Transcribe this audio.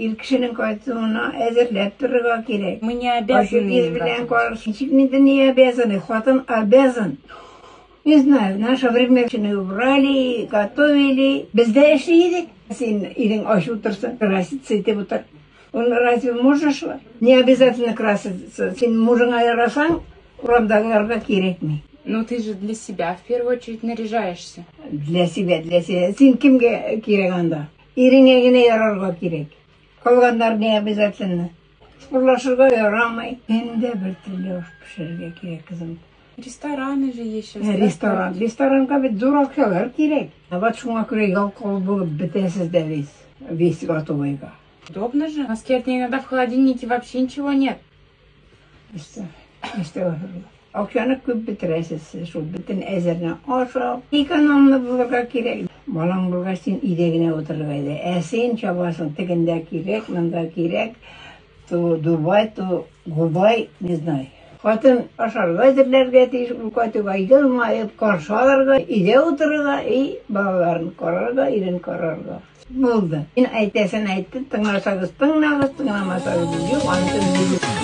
ил кишинин койтуна әзерләп торырга кирәк. Мы не обязаны. Не обязаны, хватан обязан. Не знаю, в наше время убрали, готовили. Бездә эшлидек. Сен идең ачу торсын, краситься итеп утыр. Он разве можешь? Не обязательно краситься. Сен мужыңа ярасаң, урамдагыларга кирәкми. Ну ты же для себя в первую очередь наряжаешься. Для себя. Сен кимгә кирәк анда? Иреңә генә ярарга кирәк. Калганнар не обязательно. Спорлашырга ярамый. Инде бер төрле аш пешерергә кирәк, кызым. Рестораны же есть сейчас. Ресторанга бит зур акчалар кирәк. Вот шуңа күрә ялкау булып бетәсез дә весь готовыйга. Удобно же. На скерте иногда в холодильнике вообще ничего нет. Акчаны күп бетерәсез, шул бөтен әзерне ашап, экономны булырга кирәк. Балаң булгач син өйдә генә утырырга иде. Ә син чабасың, тегендә кирәк, монда кирәк. То Дубай, то Губай, не знаю. Хатын ашарга әзерләргә тиеш, укатыга елмаеп, каршы алырга, өйдә утырырга, балаларын карарга, ирен карарга. Булды. Син әйтәсен әйтте, тыңласагыз тыңлагыз, тыңламасагыз юк, аны